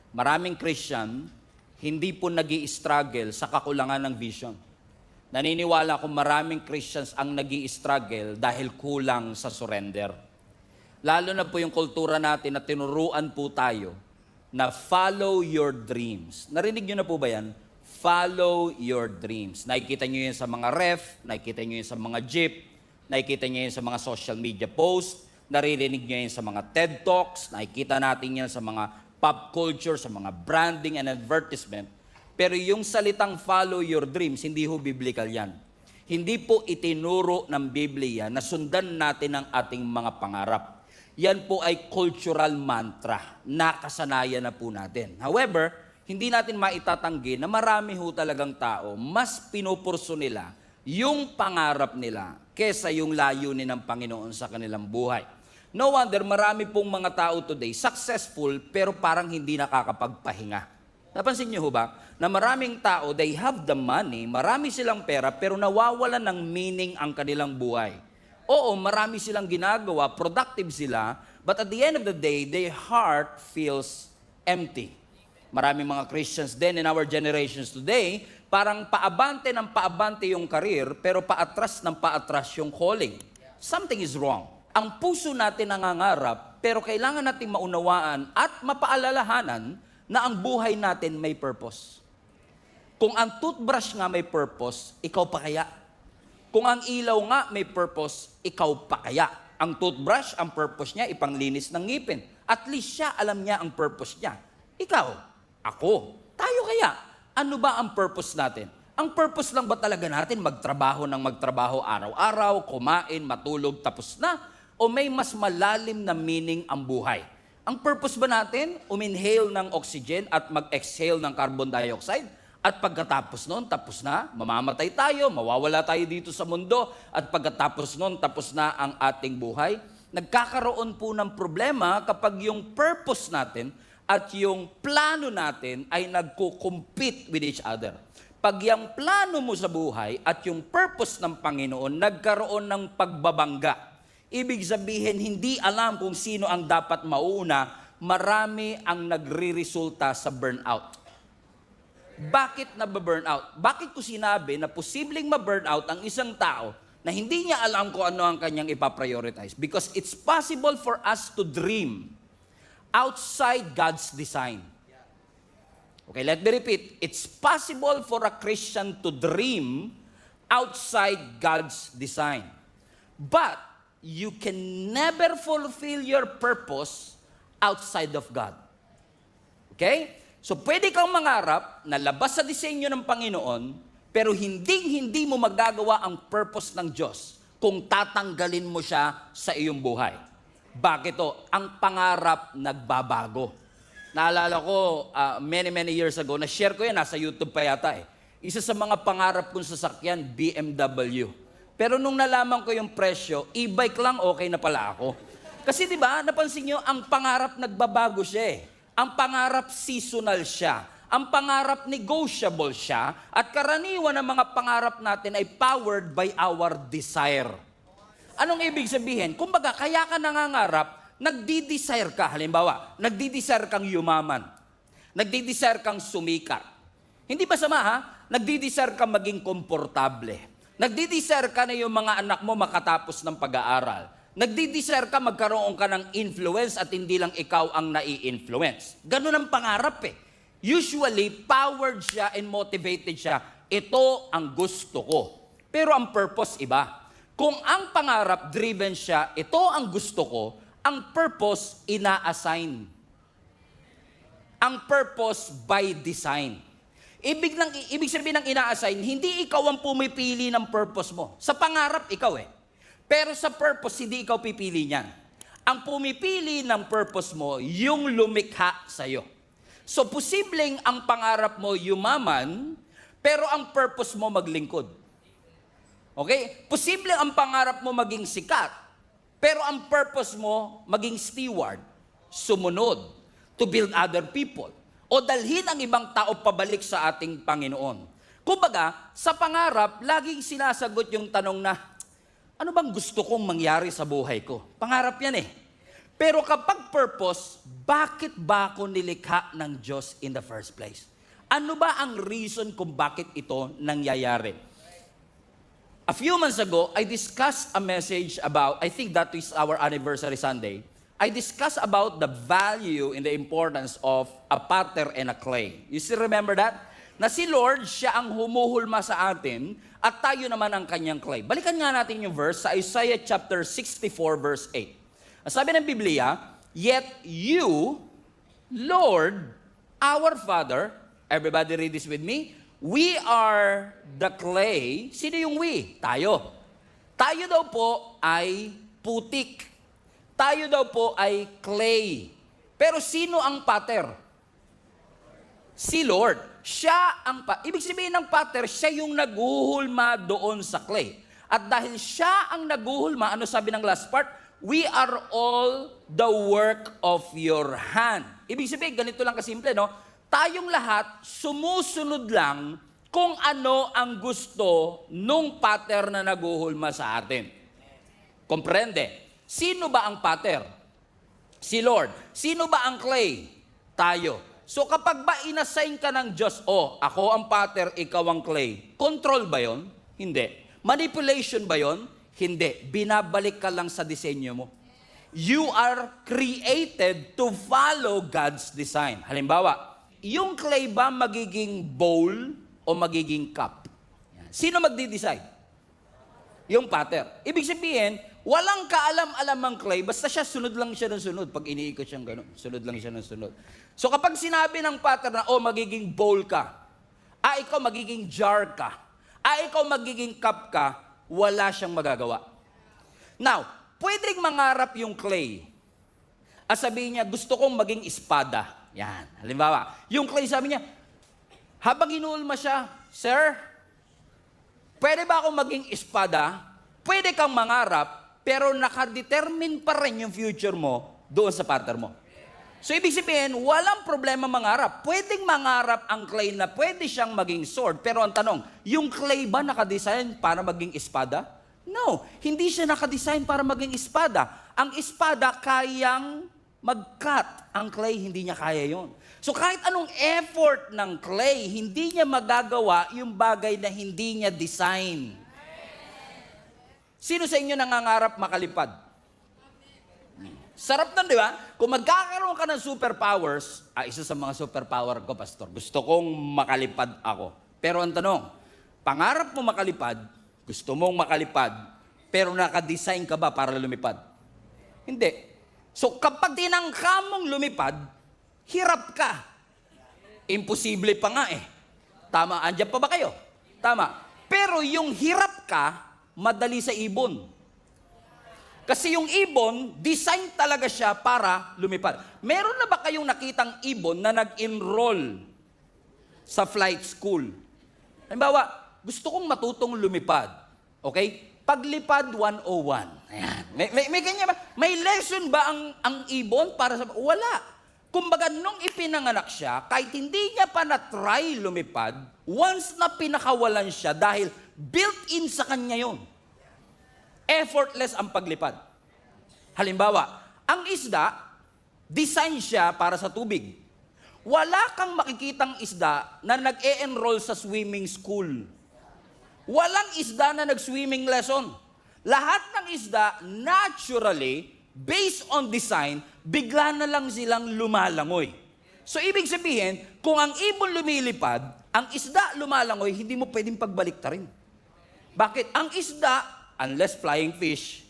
Maraming Christian, hindi po nag-i-struggle sa kakulangan ng vision. Naniniwala ko maraming Christians ang nag-i-struggle dahil kulang sa surrender. Lalo na po yung kultura natin na tinuruan po tayo na follow your dreams. Narinig nyo na po ba yan? Follow your dreams. Nakikita nyo yan sa mga ref, nakikita nyo yan sa mga jeep, nakikita nyo yan sa mga social media posts, naririnig nyo yan sa mga TED Talks, nakikita natin yan sa mga pop culture, sa mga branding and advertisement. Pero yung salitang follow your dreams, hindi ho biblical yan. Hindi po itinuro ng Biblia na sundan natin ang ating mga pangarap. Yan po ay cultural mantra. Nakasanayan na po natin. However, hindi natin maitatanggi na marami ho talagang tao, mas pinupurso nila yung pangarap nila kesa yung layunin ng Panginoon sa kanilang buhay. No wonder, marami pong mga tao today successful pero parang hindi nakakapagpahinga. Napansin niyo ho ba na maraming tao, they have the money, marami silang pera pero nawawalan ng meaning ang kanilang buhay. Oo, marami silang ginagawa, productive sila, but at the end of the day, their heart feels empty. Maraming mga Christians din in our generations today, parang paabante ng paabante yung career, pero paatras ng paatras yung calling. Something is wrong. Ang puso natin nangangarap, pero kailangan nating maunawaan at mapaalalahanan na ang buhay natin may purpose. Kung ang toothbrush nga may purpose, ikaw pa kaya? Kung ang ilaw nga may purpose, ikaw pa kaya? Ang toothbrush, ang purpose niya, ipanglinis ng ngipin. At least siya, alam niya ang purpose niya. Ikaw, ako, tayo kaya? Ano ba ang purpose natin? Ang purpose lang ba talaga natin magtrabaho ng magtrabaho araw-araw, kumain, matulog, tapos na? O may mas malalim na meaning ang buhay? Ang purpose ba natin, uminhale ng oxygen at mag-exhale ng carbon dioxide? At pagkatapos noon, tapos na, mamamatay tayo, mawawala tayo dito sa mundo, at pagkatapos noon, tapos na ang ating buhay. Nagkakaroon po ng problema kapag yung purpose natin at yung plano natin ay nagko-compete with each other. Pag yung plano mo sa buhay at yung purpose ng Panginoon nagkaroon ng pagbabangga, ibig sabihin hindi alam kung sino ang dapat mauna, marami ang nagre-resulta sa burnout. Bakit na-burnout? Bakit ko sinabi na posibleng ma-burnout ang isang tao na hindi niya alam kung ano ang kanyang ipaprioritize? Because it's possible for us to dream outside God's design. Okay, let me repeat. It's possible for a Christian to dream outside God's design. But you can never fulfill your purpose outside of God. Okay? So, pwede kang mangarap na labas sa disenyo ng Panginoon, pero hindi mo magagawa ang purpose ng Diyos kung tatanggalin mo siya sa iyong buhay. Bakit to? Ang pangarap nagbabago. Naalala ko, many years ago, na-share ko yan, nasa YouTube pa yata eh. Isa sa mga pangarap kong sasakyan, BMW. Pero nung nalaman ko yung presyo, e-bike lang, okay na pala ako. Kasi di ba, napansin nyo, ang pangarap nagbabago siya eh. Ang pangarap seasonal siya. Ang pangarap negotiable siya. At karaniwan ng mga pangarap natin ay powered by our desire. Anong ibig sabihin? Kumbaga, kaya ka nangangarap, nagdi-desire ka. Halimbawa, nagdi-desire kang yumaman. Nagdi-desire kang sumikat. Hindi ba sama ha? Nagdi-desire kang maging komportable. Nagdi-desire ka na yung mga anak mo makatapos ng pag-aaral. Nagdi-desire ka, magkaroon ka ng influence at hindi lang ikaw ang nai-influence. Ganun ang pangarap eh. Usually, powered siya and motivated siya. Ito ang gusto ko. Pero ang purpose iba. Kung ang pangarap driven siya, ito ang gusto ko, ang purpose ina-assign. Ang purpose by design. Ibig sabihin ng ina-assign, hindi ikaw ang pumipili ng purpose mo. Sa pangarap, ikaw eh. Pero sa purpose, hindi ikaw pipili niyan. Ang pumipili ng purpose mo, yung lumikha sa'yo. So, posibleng ang pangarap mo yumaman, pero ang purpose mo maglingkod. Okay? Posibleng ang pangarap mo maging sikat, pero ang purpose mo maging steward, sumunod, to build other people, o dalhin ang ibang tao pabalik sa ating Panginoon. Kumbaga, sa pangarap, laging sinasagot yung tanong na, ano bang gusto kong mangyari sa buhay ko? Pangarap yan eh. Pero kapag purpose, bakit ba ako nilikha ng Diyos in the first place? Ano ba ang reason kung bakit ito nangyayari? A few months ago, I discussed a message about, I think that is our anniversary Sunday. I discussed about the value and the importance of a potter and a clay. You still remember that? Na si Lord, siya ang humuhulma sa atin at tayo naman ang kanyang clay. Balikan nga natin yung verse sa Isaiah chapter 64 verse 8. Ang sabi ng Biblia, yet you, Lord, our Father, everybody read this with me, we are the clay. Sino yung we? Tayo. Tayo daw po ay putik. Tayo daw po ay clay. Pero sino ang pattern? Si Lord. Siya ang ibig sabihin ng pattern, siya yung naghuhulma doon sa clay. At dahil siya ang naghuhulma, ano sabi ng last part? We are all the work of your hand. Ibig sabihin, ganito lang kasimple, no? Tayong lahat, sumusunod lang kung ano ang gusto nung pattern na naguhulma sa atin. Komprende? Sino ba ang pattern? Si Lord. Sino ba ang clay? Tayo. So kapag ba inassign ka ng Diyos, ako ang pattern, ikaw ang clay, control ba yon? Hindi. Manipulation ba yon? Hindi. Binabalik ka lang sa disenyo mo. You are created to follow God's design. Halimbawa, yung clay ba magiging bowl o magiging cup? Sino magdi-decide? Yung pattern. Ibig sabihin, walang kaalam-alam ang clay, basta siya sunod lang siya ng sunod. Pag iniikot siyang gano'n, sunod lang siya ng sunod. So kapag sinabi ng pattern na, magiging bowl ka, ikaw magiging jar ka, ikaw magiging cup ka, wala siyang magagawa. Now, pwedeng mangarap yung clay. Sabihin niya, gusto kong maging espada. Yan. Halimbawa, yung clay sabi niya, habang inuulma siya, Sir, pwede ba akong maging espada? Pwede kang mangarap, pero nakadetermine pa rin yung future mo doon sa pattern mo. So, ibig sabihin, walang problema mangarap. Pwedeng mangarap ang clay na pwede siyang maging sword. Pero ang tanong, yung clay ba nakadesign para maging espada? No, hindi siya nakadesign para maging espada. Ang espada kayang mag-cut. Ang clay, hindi niya kaya yon. So, kahit anong effort ng clay, hindi niya magagawa yung bagay na hindi niya design. Sino sa inyo nangangarap makalipad? Sarap nun, di ba? Kung magkakaroon ka ng superpowers, isa sa mga superpower ko, Pastor, gusto kong makalipad ako. Pero ang tanong, pangarap mo makalipad, gusto mong makalipad, pero nakadesign ka ba para lumipad? Hindi. So kapag tinangka mong lumipad, hirap ka. Imposible pa nga eh. Tama, andyan pa ba kayo? Tama. Pero yung hirap ka, madali sa ibon. Kasi yung ibon, design talaga siya para lumipad. Meron na ba kayong nakitang ibon na nag-enroll sa flight school? Halimbawa, gusto kong matutong lumipad. Okay? Paglipad 101. Ayan. May ganyan ba? May lesson ba ang ibon para sa... Wala. Kumbaga, nung ipinanganak siya, kahit hindi niya pa na-try lumipad, once na pinakawalan siya dahil built-in sa kanya yon. Effortless ang paglipad. Halimbawa, ang isda, design siya para sa tubig. Wala kang makikitang isda na nag-e-enroll sa swimming school. Walang isda na nag-swimming lesson. Lahat ng isda, naturally, based on design, bigla na lang silang lumalangoy. So, ibig sabihin, kung ang ibon lumilipad, ang isda lumalangoy, hindi mo pwedeng pagbaliktarin. Bakit? Ang isda, unless flying fish,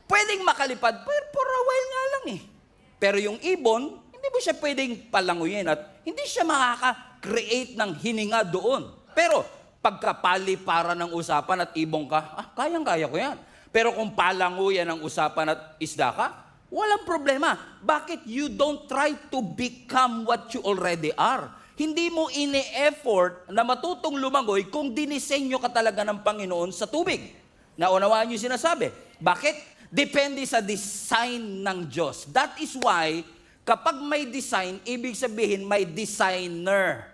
pwedeng makalipad, pero for a while nga lang eh. Pero yung ibon, hindi mo siya pwedeng palanguyin at hindi siya makaka-create ng hininga doon. Pero pagkapaliparan ng usapan at ibong ka, kayang-kaya ko yan. Pero kung palanguyan ng usapan at isda ka, walang problema. Bakit? You don't try to become what you already are. Hindi mo ini-effort na matutong lumangoy kung dinisenyo ka talaga ng Panginoon sa tubig. Naunawaan niyo sinasabi. Bakit? Depende sa design ng Diyos. That is why, kapag may design, ibig sabihin may designer.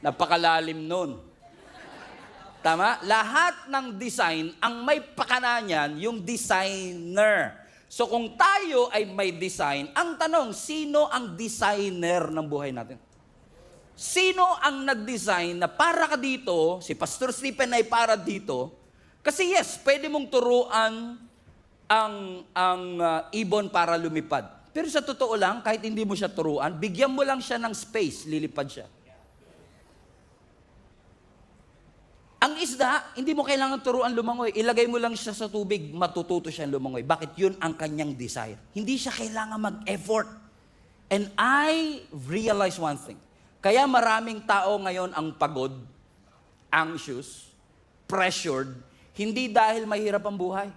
Napakalalim nun. Tama? Lahat ng design, ang may pakana niyan, yung designer. So kung tayo ay may design, ang tanong, sino ang designer ng buhay natin? Sino ang nag-design na para ka dito, si Pastor Stephen ay para dito, kasi yes, pwede mong turuan ang ibon para lumipad. Pero sa totoo lang, kahit hindi mo siya turuan, bigyan mo lang siya ng space, lilipad siya. Ang isda, hindi mo kailangan turuan lumangoy. Ilagay mo lang siya sa tubig, matututo siya lumangoy. Bakit? Yun ang kanyang desire. Hindi siya kailangan mag-effort. And I realize one thing. Kaya maraming tao ngayon ang pagod, anxious, pressured, hindi dahil mahirap ang buhay.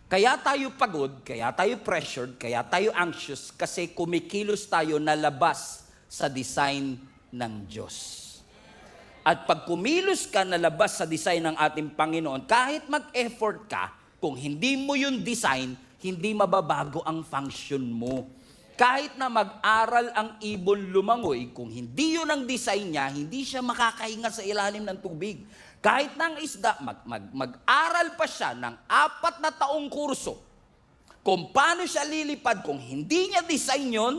Kaya tayo pagod, kaya tayo pressured, kaya tayo anxious, kasi kumikilos tayo na labas sa design ng Diyos. At pag kumilos ka na labas sa design ng ating Panginoon, kahit mag-effort ka, kung hindi mo yung design, hindi mababago ang function mo. Kahit na mag-aral ang ibon lumangoy, kung hindi yun ang design niya, hindi siya makakahinga sa ilalim ng tubig. Kahit na ang isda, mag-aral pa siya ng 4 na taong kurso, kung paano siya lilipad, kung hindi niya design yun,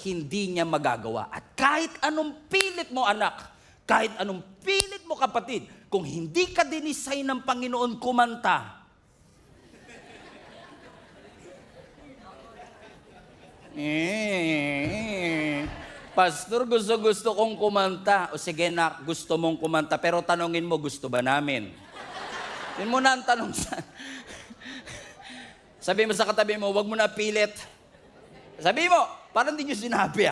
hindi niya magagawa. At kahit anong pilit mo, anak, kahit anong pilit mo, kapatid, kung hindi ka dinisay ng Panginoon kumanta, Pastor, gusto kong kumanta. O sige na, gusto mong kumanta, pero tanongin mo, gusto ba namin? Yun muna ang tanong sa... Sabi mo sa katabi mo, wag mo na pilit. Sabi mo, parang hindi nyo sinabi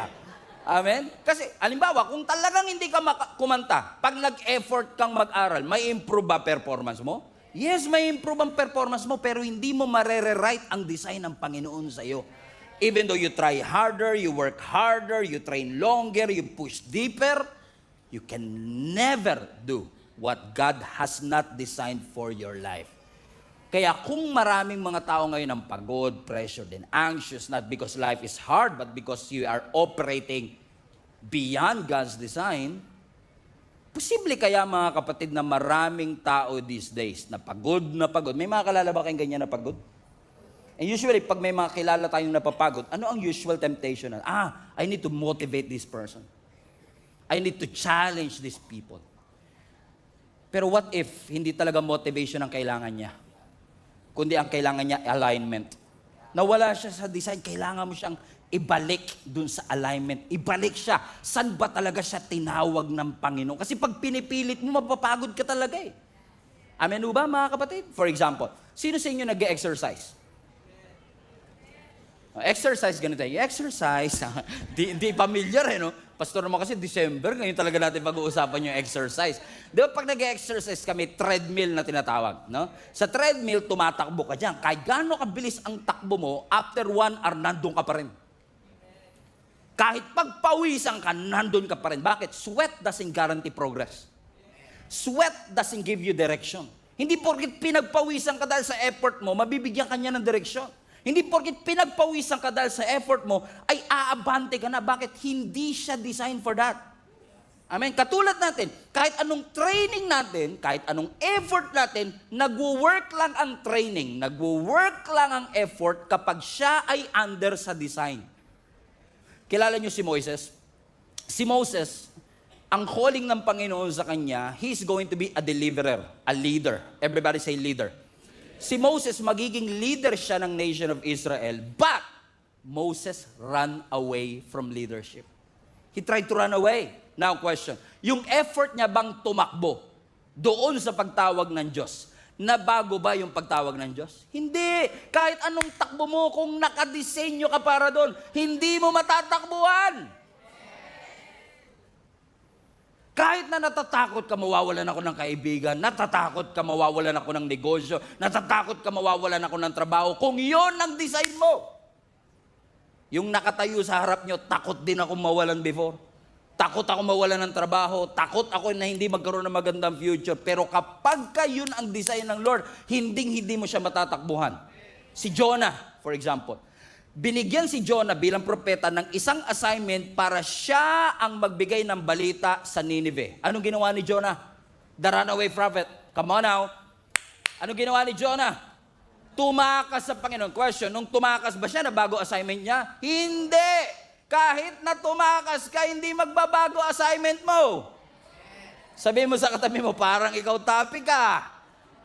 Amen? Kasi, halimbawa, kung talagang hindi ka kumanta, pag nag-effort kang mag-aral, may improve ba performance mo? Yes, may improve ang performance mo, pero hindi mo marere-right ang design ng Panginoon sa iyo. Even though you try harder, you work harder, you train longer, you push deeper, you can never do what God has not designed for your life. Kaya kung maraming mga tao ngayon ang pagod, pressured, and anxious, not because life is hard, but because you are operating beyond God's design, posible kaya mga kapatid na maraming tao these days na pagod na pagod. May mga kalala ba kayong ganyan na pagod? And usually, pag may mga kilala tayong napapagod, ano ang usual temptation? I need to motivate this person. I need to challenge these people. Pero what if hindi talaga motivation ang kailangan niya? Kundi ang kailangan niya, alignment. Nawala siya sa design, kailangan mo siyang ibalik dun sa alignment. Ibalik siya. San ba talaga siya tinawag ng Panginoon? Kasi pag pinipilit mo, mapapagod ka talaga Amen ba mga kapatid? For example, sino sa inyo nag-exercise? Exercise, ganito tayo. Exercise, di familiar no? Pastor naman kasi December, ngayon talaga natin pag-uusapan yung exercise. Di ba pag nag-exercise kami, treadmill na tinatawag, no? Sa treadmill, tumatakbo ka dyan. Kahit gaano kabilis ang takbo mo, after 1 hour, nandun ka pa rin. Kahit pagpawisan ka, nandun ka pa rin. Bakit? Sweat doesn't guarantee progress. Sweat doesn't give you direction. Hindi porket pinagpawisan ka dahil sa effort mo, mabibigyan ka niya ng direksyon. Hindi porket pinagpawisan ka dahil sa effort mo, ay aabante ka na. Bakit? Hindi siya designed for that. Amen? Katulad natin, kahit anong training natin, kahit anong effort natin, nagwo-work lang ang training, nagwo-work lang ang effort kapag siya ay under sa design. Kilala niyo si Moses? Si Moses, ang calling ng Panginoon sa kanya, he's going to be a deliverer, a leader. Everybody say leader. Si Moses, magiging leader siya ng nation of Israel, but Moses ran away from leadership. He tried to run away. Now question, yung effort niya bang tumakbo doon sa pagtawag ng Diyos, nabago ba yung pagtawag ng Diyos? Hindi. Kahit anong takbo mo, kung nakadisenyo ka para doon, hindi mo matatakbuhan. Kahit na natatakot ka mawawalan ako ng kaibigan, natatakot ka mawawalan ako ng negosyo, natatakot ka mawawalan ako ng trabaho, kung yon ang design mo. Yung nakatayo sa harap nyo, takot din ako mawalan before. Takot ako mawalan ng trabaho, takot ako na hindi magkaroon ng magandang future. Pero kapag ka yun ang design ng Lord, hindi mo siya matatakbuhan. Si Jonah, for example. Binigyan si Jonah bilang propeta ng isang assignment para siya ang magbigay ng balita sa Nineveh. Anong ginawa ni Jonah? The runaway prophet. Come on now. Ano ginawa ni Jonah? Tumakas sa Panginoon. Question, nung tumakas ba siya, nabago assignment niya? Hindi. Kahit na tumakas ka, hindi magbabago assignment mo. Sabihin mo sa katabi mo, parang ikaw topic ka.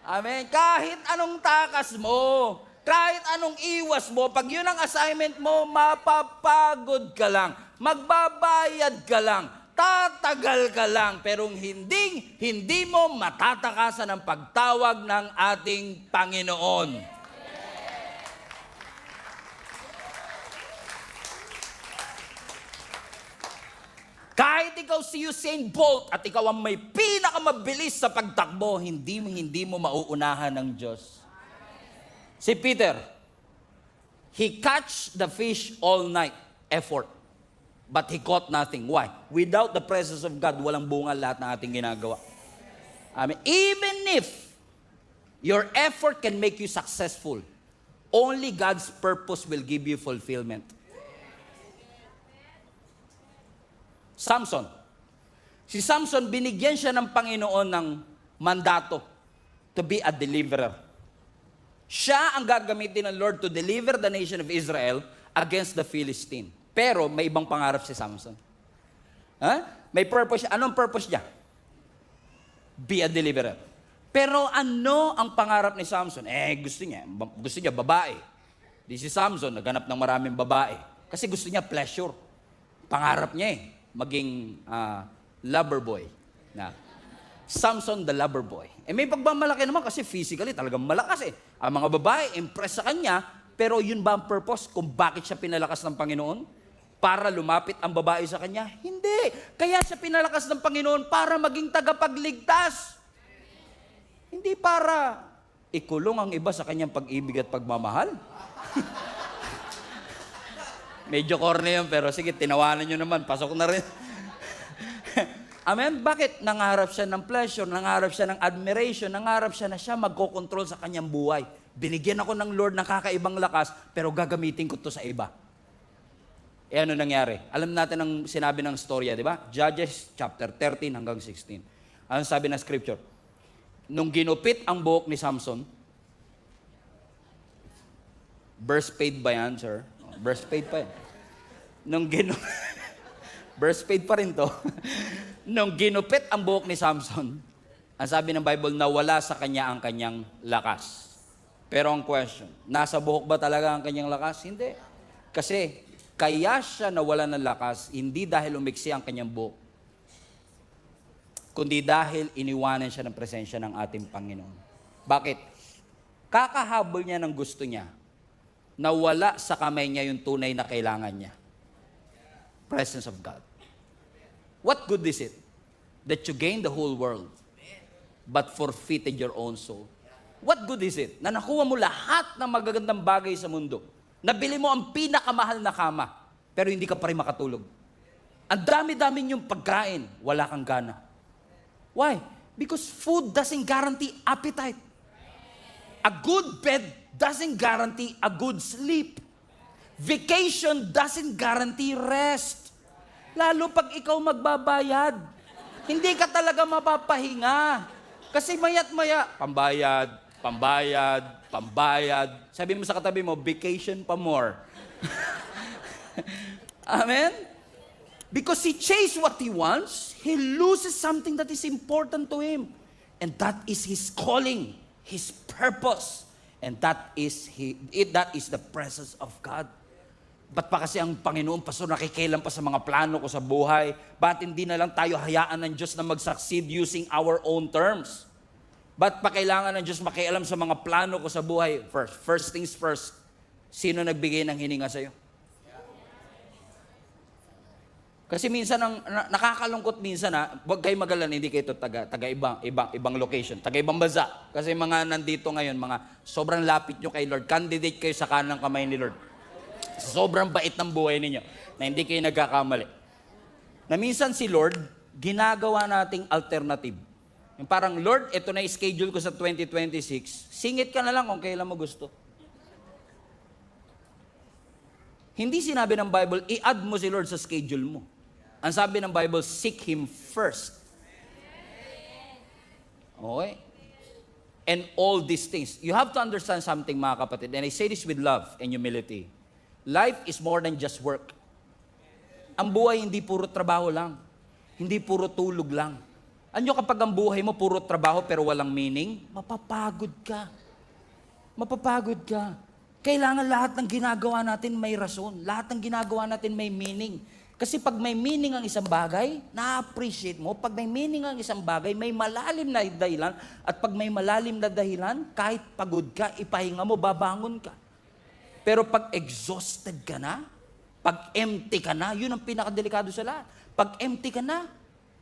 Amen. Kahit anong takas mo, kahit anong iwas mo, pag yun ang assignment mo, mapapagod ka lang, magbabayad ka lang, tatagal ka lang, pero hindi mo matatakasan ang pagtawag ng ating Panginoon. Kahit ikaw si Usain Bolt at ikaw ang may pinakamabilis sa pagtakbo, hindi mo mauunahan ng Diyos. Si Peter, he catch the fish all night, effort. But he caught nothing. Why? Without the presence of God, walang bunga lahat ng ating ginagawa. Amen. Even if your effort can make you successful, only God's purpose will give you fulfillment. Samson. Si Samson, binigyan siya ng Panginoon ng mandato to be a deliverer. Siya ang gagamitin ng Lord to deliver the nation of Israel against the Philistine. Pero may ibang pangarap si Samson. May purpose siya. Anong purpose niya? Be a deliverer. Pero ano ang pangarap ni Samson? Gusto niya babae. Di si Samson, naghanap ng maraming babae. Kasi gusto niya pleasure. Pangarap niya maging lover boy. Samson the lover boy. May pagmamalaki naman kasi physically talagang malakas Ang mga babae, impress sa kanya, pero yun ba ang purpose kung bakit siya pinalakas ng Panginoon? Para lumapit ang babae sa kanya? Hindi. Kaya siya pinalakas ng Panginoon para maging tagapagligtas. Hindi para ikulong ang iba sa kanyang pag-ibig at pagmamahal. Medyo corny yun, pero sige, tinawanan nyo naman. Pasok na rin. Amen? Bakit? Nangarap siya ng pleasure, nangarap siya ng admiration, nangarap siya na siya magkocontrol sa kanyang buhay. Binigyan ako ng Lord ng kakaibang lakas, pero gagamitin ko to sa iba. Ano nangyari? Alam natin ang sinabi ng storya, di ba? Judges chapter 13 hanggang 16. Ano sabi ng scripture? Nung ginupit ang buhok ni Samson, birth paid ba yan, sir? Birth paid pa yan. Birth paid pa rin to. Nung ginupit ang buhok ni Samson, ang sabi ng Bible, nawala sa kanya ang kanyang lakas. Pero ang question, nasa buhok ba talaga ang kanyang lakas? Hindi. Kasi kaya siya nawala ng lakas, hindi dahil umiksi ang kanyang buhok, kundi dahil iniwanan siya ng presensya ng ating Panginoon. Bakit? Kakahabol niya ng gusto niya, nawala sa kamay niya yung tunay na kailangan niya. Presence of God. What good is it that you gain the whole world but forfeited your own soul? What good is it na nakuha mo lahat ng magagandang bagay sa mundo? Nabili mo ang pinakamahal na kama, pero hindi ka pa rin makatulog. Ang dami-dami niyong pagkain, wala kang gana. Why? Because food doesn't guarantee appetite. A good bed doesn't guarantee a good sleep. Vacation doesn't guarantee rest. Lalo pag ikaw magbabayad, hindi ka talaga mapapahinga. Kasi maya't maya, pambayad. Sabi mo sa katabi mo, vacation pa more. Amen? Because he chases what he wants, he loses something that is important to him. And that is his calling, his purpose. And that is the presence of God. Ba't pa kasi ang Panginoon, Pastor, nakikialam pa sa mga plano ko sa buhay? Ba't hindi na lang tayo hayaan ng Diyos na mag-succeed using our own terms? Ba't pa kailangan ng Diyos makialam sa mga plano ko sa buhay? First things first, sino nagbigay ng hininga sa'yo? Kasi minsan, nakakalungkot minsan huwag kayo magalala, hindi kayo taga ibang location, taga ibang bansa. Kasi mga nandito ngayon, mga sobrang lapit nyo kay Lord, candidate kayo sa kanang kamay ni Lord. Sobrang bait ng buhay ninyo, na hindi kayo nagkakamali. Na minsan si Lord, ginagawa nating alternative. Yung parang, Lord, ito na schedule ko sa 2026, singit ka na lang kung kailan mo gusto. Hindi sinabi ng Bible, i-add mo si Lord sa schedule mo. Ang sabi ng Bible, seek Him first. Okay? And all these things. You have to understand something, mga kapatid, and I say this with love and humility. Life is more than just work. Ang buhay hindi puro trabaho lang. Hindi puro tulog lang. Anyo kapag ang buhay mo puro trabaho pero walang meaning, mapapagod ka. Mapapagod ka. Kailangan lahat ng ginagawa natin may rason. Lahat ng ginagawa natin may meaning. Kasi pag may meaning ang isang bagay, na-appreciate mo. Pag may meaning ang isang bagay, may malalim na dahilan. At pag may malalim na dahilan, kahit pagod ka, ipahinga mo, babangon ka. Pero pag exhausted ka na, pag empty ka na, yun ang pinakadelikado sa lahat. Pag empty ka na,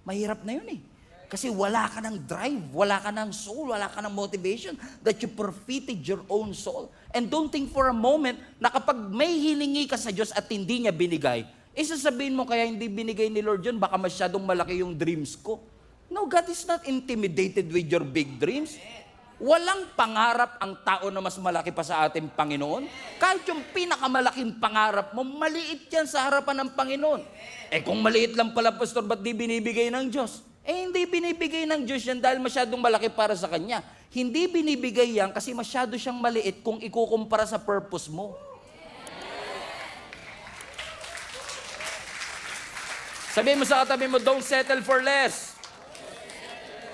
mahirap na yun eh. Kasi wala ka ng drive, wala ka ng soul, wala ka ng motivation that you forfeited your own soul. And don't think for a moment na kapag may hiningi ka sa Diyos at hindi niya binigay, sasabihin mo kaya hindi binigay ni Lord yun, baka masyadong malaki yung dreams ko. No, God is not intimidated with your big dreams. Walang pangarap ang tao na mas malaki pa sa ating Panginoon. Kahit yung pinakamalaking pangarap mo, maliit yan sa harapan ng Panginoon. Kung maliit lang pala, Pastor, ba't di binibigay ng Diyos? Hindi binibigay ng Diyos yan dahil masyadong malaki para sa Kanya. Hindi binibigay yan kasi masyado siyang maliit kung ikukumpara sa purpose mo. Sabihin mo sa katabi mo, don't settle for less.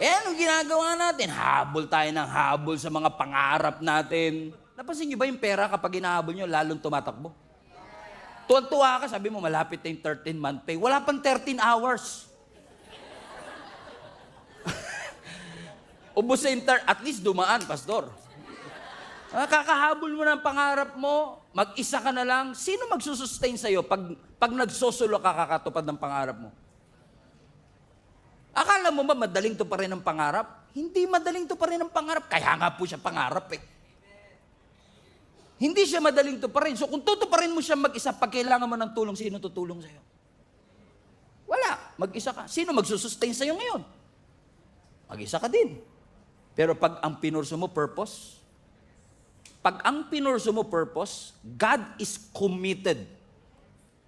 Anong ginagawa natin? Habol tayo ng habol sa mga pangarap natin. Napansin niyo ba yung pera kapag hinahabol niyo, lalong tumatakbo? Tuwan-tuwa ka, sabi mo, malapit na yung 13-month pay. Wala pang 13 hours. Ubus sa at least dumaan, Pastor. Kakahabol mo ng pangarap mo, mag-isa ka na lang. Sino magsusustain sa'yo pag nagsusulo ka kakatupad ng pangarap mo? Akala mo ba madaling to pa rin ang pangarap? Hindi madaling to pa rin ang pangarap. Kaya nga po siya pangarap eh. Hindi siya madaling to pa rin. So kung tutuparin mo siya mag-isa, pag kailangan mo ng tulong, sino tutulong sa'yo? Wala. Mag-isa ka. Sino magsusustain sa'yo ngayon? Mag-isa ka din. Pero pag ang pinurso mo purpose, God is committed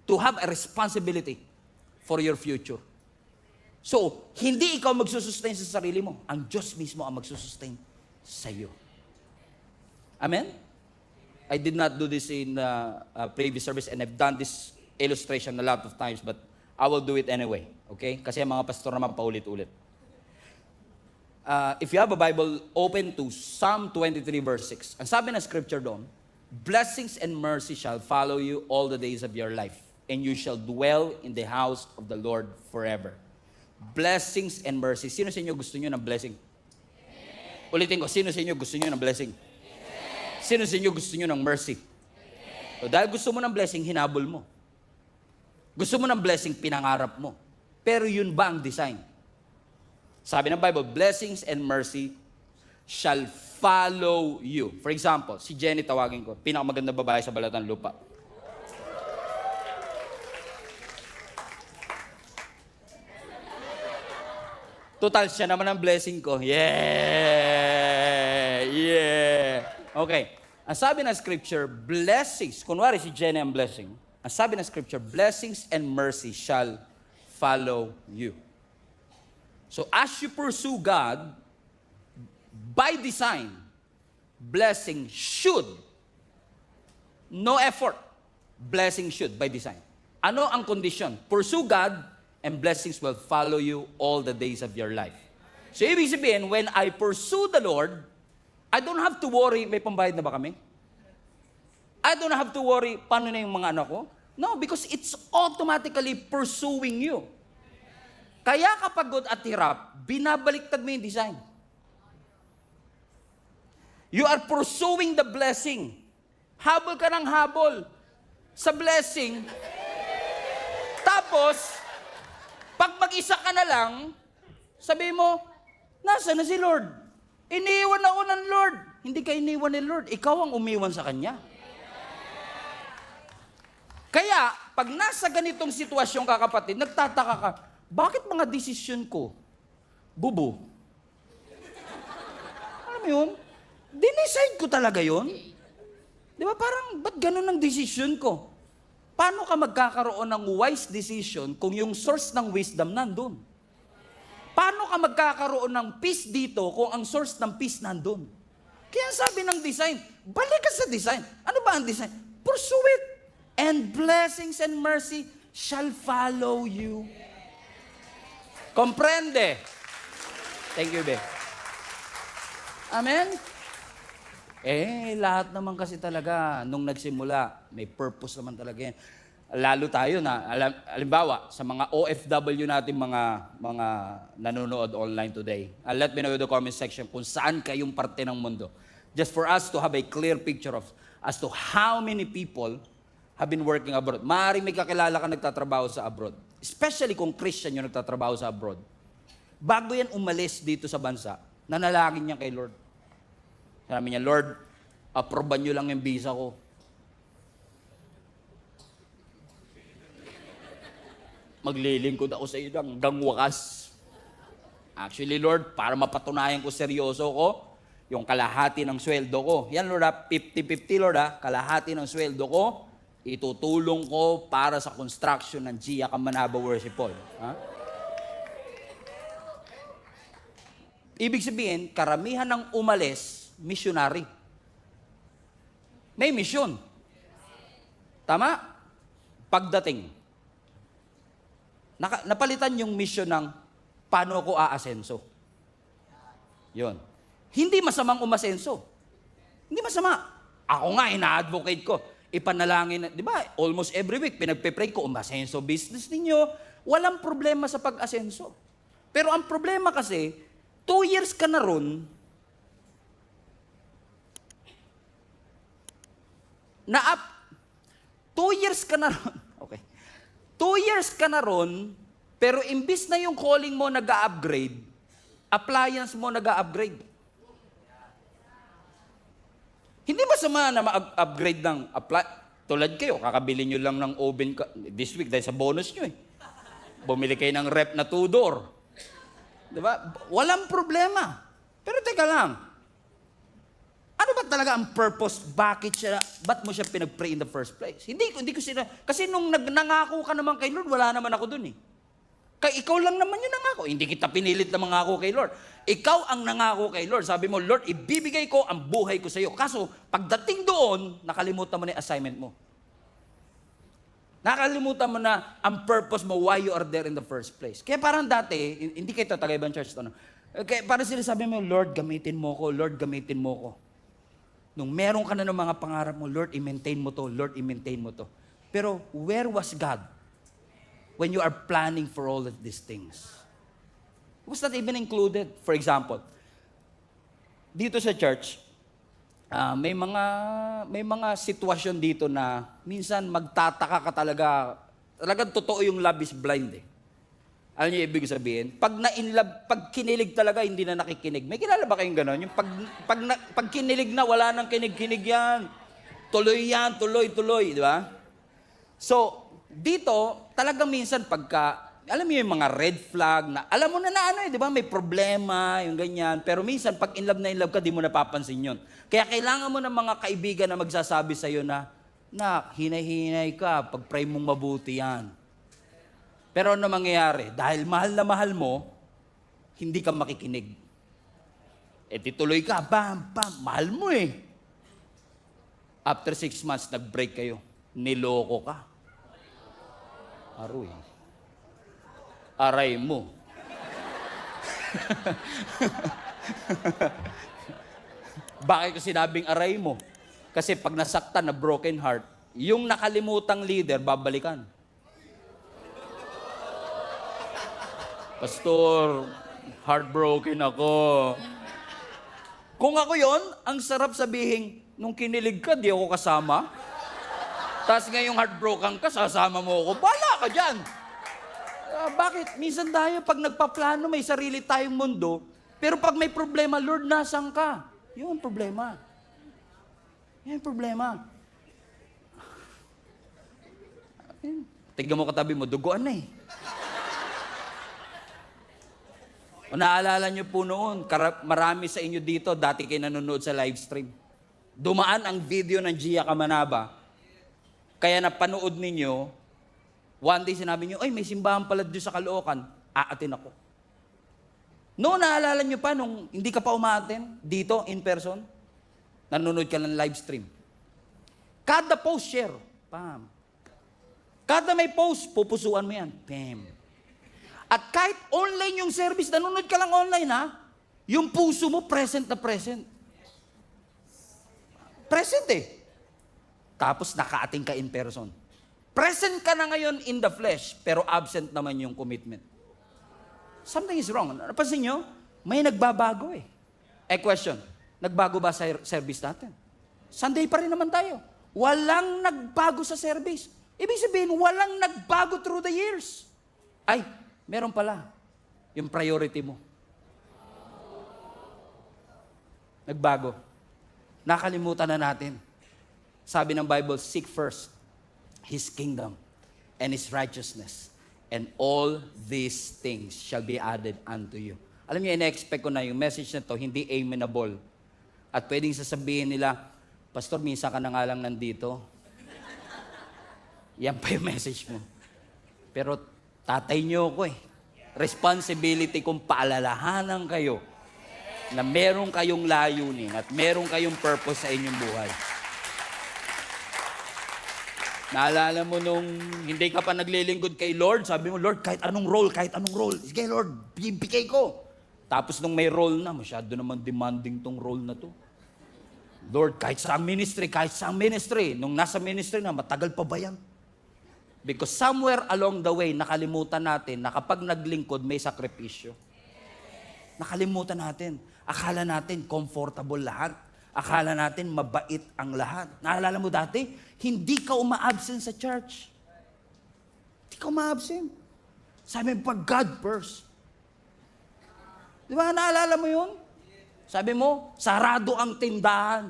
to have a responsibility for your future. So, hindi ikaw magsusustain sa sarili mo. Ang Diyos mismo ang magsusustain sa iyo. Amen? I did not do this in previous service and I've done this illustration a lot of times but I will do it anyway. Okay? Kasi ang mga pastor naman paulit-ulit. If you have a Bible, open to Psalm 23 verse 6. Ang sabi ng scripture doon, blessings and mercy shall follow you all the days of your life, and you shall dwell in the house of the Lord forever. Blessings and mercy. Sino sa inyo gusto nyo ng blessing? Amen. Ulitin ko, sino sa inyo gusto nyo ng blessing? Amen. Sino sa inyo gusto nyo ng mercy? So, dahil gusto mo ng blessing, hinabol mo. Gusto mo ng blessing, pinangarap mo. Pero yun ba ang design? Sabi ng Bible, blessings and mercy shall follow you. For example, si Jenny tawagin ko, pinakamaganda babae sa balatan lupa. Total, siya naman ang blessing ko. Yeah! Okay. Ang sabi ng scripture, blessings, kunwari si Jenny ang blessing, ang sabi ng scripture, blessings and mercy shall follow you. So as you pursue God, by design, blessing should, no effort, blessing should by design. Ano ang condition? Pursue God and blessings will follow you all the days of your life. So ibig sabihin, when I pursue the Lord, I don't have to worry, may pambayad na ba kami? I don't have to worry, paano na yung mga anak ko? No, because it's automatically pursuing you. Kaya kapagod at hirap, binabaliktad mo yung design. You are pursuing the blessing. Habol ka ng habol sa blessing. Tapos, pag mag-isa ka na lang, sabi mo, nasa na si Lord? Iniwan ako ng Lord. Hindi ka iniwan ni Lord. Ikaw ang umiwan sa Kanya. Kaya, pag nasa ganitong sitwasyon ka kapatid, nagtataka ka, bakit mga desisyon ko, bubo? Alam mo yun? Dinicide ko talaga yun. Di ba parang, ba't ganun ang desisyon ko? Paano ka magkakaroon ng wise decision kung yung source ng wisdom nandun? Paano ka magkakaroon ng peace dito kung ang source ng peace nandun? Kaya sabi ng design, balik ka sa design. Ano ba ang design? Pursue it. And blessings and mercy shall follow you. Comprende? Thank you, Be. Amen? Lahat naman kasi talaga, nung nagsimula, may purpose naman talaga yan. Lalo tayo na, halimbawa, sa mga OFW natin, mga nanonood online today, let me know in the comment section kung saan kayong parte ng mundo. Just for us to have a clear picture of as to how many people have been working abroad. Maaaring may kakilala ka nagtatrabaho sa abroad. Especially kung Christian yung nagtatrabaho sa abroad. Bago yan umalis dito sa bansa, nanalangin niya kay Lord. Sabi niya, Lord, aproban niyo lang yung visa ko. Maglilingkod ako sa iyo hanggang wakas. Actually, Lord, para mapatunayan ko seryoso ko, yung kalahati ng sweldo ko. Yan, Lord, 50-50, Lord, kalahati ng sweldo ko, itutulong ko para sa construction ng Gia Kamanaba Worship Hall. Ibig sabihin, karamihan ng umalis, missionary. May mission. Tama? Pagdating. Napalitan yung mission ng paano ko aasenso. Yun. Hindi masamang umasenso. Hindi masama. Ako nga, ina-advocate ko. Ipanalangin, di ba, almost every week, pinagpe-pray ko, umasenso business ninyo. Walang problema sa pag-asenso. Pero ang problema kasi, 2 years ka na ron, na-up, 2 years ka na ron, okay. 2 years ka na ron, pero imbis na yung calling mo nag-a-upgrade, appliance mo nag-a-upgrade. Hindi masama na ma-upgrade ng tulad kayo, kakabili nyo lang ng oven this week dahil sa bonus nyo eh. Bumili kayo ng rep na 2-door. Diba? Walang problema. Pero teka lang, ano ba talaga ang purpose? Ba't mo siya pinag-pray in the first place? Hindi ko kasi nung nangako ka naman kay Lord, wala naman ako dun eh. Kaya ikaw lang naman yung nangako. Hindi kita pinilit na mangako kay Lord. Ikaw ang nangako kay Lord. Sabi mo, Lord, ibibigay ko ang buhay ko sa iyo. Kaso, pagdating doon, nakalimutan mo na yung assignment mo. Nakalimutan mo na ang purpose mo, why you are there in the first place. Kaya parang dati, hindi kayo taga-ibang church to, no? Kaya parang sila sabi mo, Lord, gamitin mo ko. Lord, gamitin mo ko. Nung meron ka na ng mga pangarap mo, Lord, i-maintain mo to. Lord, i-maintain mo to. Pero where was God when you are planning for all of these things? Was not even included. For example, dito sa church, may mga sitwasyon dito na minsan magtataka ka talaga. Talagang totoo yung love is blind eh. Alam niyo ibig sabihin? Pag kinilig talaga, hindi na nakikinig. May kilala ba kayong gano'n? Yung pag kinilig na, wala nang kinig-kinig yan. Tuloy yan, tuloy, di ba? So, dito, talagang minsan alam mo yung mga red flag na, alam mo na ano eh, di ba? May problema, yung ganyan. Pero minsan, pag in love ka, di mo napapansin yun. Kaya kailangan mo ng mga kaibigan na magsasabi sa'yo na, hinay-hinay ka, pag-pray mong mabuti yan. Pero ano mangyayari? Dahil mahal na mahal mo, hindi ka makikinig. Tituloy ka, bam, mahal mo eh. After 6 months, nag-break kayo. Niloko ka. Aroy. Aray mo. Bakit ko sinabing aray mo? Kasi pag nasaktan na broken heart, yung nakalimutang leader, babalikan. Pastor, heartbroken ako. Kung ako yon, ang sarap sabihin, nung kinilig ka, di ako kasama. Tapos ngayong heartbroken ka, sasama mo ako. Bala ka dyan. Bakit? Minsan tayo, pag nagpaplano, may sarili tayong mundo. Pero pag may problema, Lord, nasan ka? Yun ang problema. Yan ang problema. Tignan mo katabi mo, duguan na eh. O naalala nyo po noon, marami sa inyo dito, dati kayo nanonood sa live stream. Dumaan ang video ng Gia Kamanaba. Kaya napanood ninyo, one day sinabi nyo, ay may simbahan pala doon sa Caloocan, aatin ako. Noon, naalala nyo pa, nung hindi ka pa umaaten dito, in person, nanonood ka ng live stream. Kada post, share. Pam. Kada may post, pupusuan mo yan. Pam. At kahit online yung service, nanonood ka lang online ha, yung puso mo, present na present. Present eh. Tapos nakaating ka in person. Present ka na ngayon in the flesh, pero absent naman yung commitment. Something is wrong. Napansin nyo? May nagbabago eh. Question, nagbago ba sa service natin? Sunday pa rin naman tayo. Walang nagbago sa service. Ibig sabihin, walang nagbago through the years. Ay, meron pala. Yung priority mo. Nagbago. Nakalimutan na natin. Sabi ng Bible, seek first His kingdom and His righteousness, and all these things shall be added unto you. Alam niyo, ina-expect ko na yung message na to, hindi amenable. At pwedeng sasabihin nila, Pastor, minsan ka na nga lang nandito. Yan pa yung message mo. Pero tatay niyo ko eh. Responsibility kong paalalahanan kayo na meron kayong layunin at meron kayong purpose sa inyong buhay. Naalala mo nung hindi ka pa naglilingkod kay Lord, sabi mo, Lord, kahit anong role. Sige, Lord, bigay ko. Tapos nung may role na, masyado naman demanding tong role na to. Lord, kahit sa ministry. Nung nasa ministry na, matagal pa ba yan? Because somewhere along the way, nakalimutan natin na kapag naglingkod, may sakripisyo. Nakalimutan natin. Akala natin comfortable lahat. Akala natin mabait ang lahat. Naalala mo dati, hindi ka uma-absent sa church. Hindi ka uma-absent. Sabi mo, pag God first. Di ba, naalala mo yun? Sabi mo, sarado ang tindahan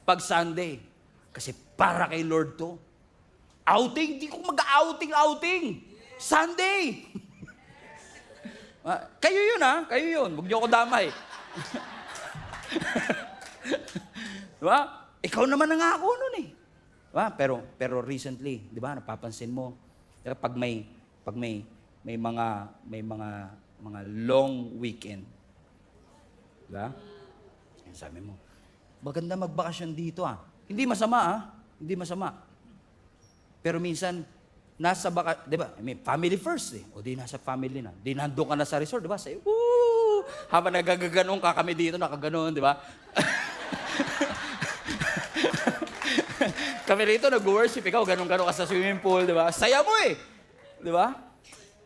pag Sunday. Kasi para kay Lord to. Outing, hindi ko mag-outing. Sunday. Kayo yun ha, kayo yun. Huwag niyo ako damay. Diba? Ikaw naman nangako nun eh. Diba? Pero recently, di ba, napapansin mo, pag may mga long weekend, diba? Sabi mo, maganda magbakasyon dito ah. Hindi masama ah. Hindi masama. Pero minsan, nasa di ba? I mean, family first eh. O di nasa family na. Di nandun ka na sa resort, di ba? Say, woo! Habang nagagaganong ka kami dito, nakaganon, di ba? Kami rito, nag-worship. Ikaw, ganun-ganon ka sa swimming pool, di ba? Saya mo eh. Di ba?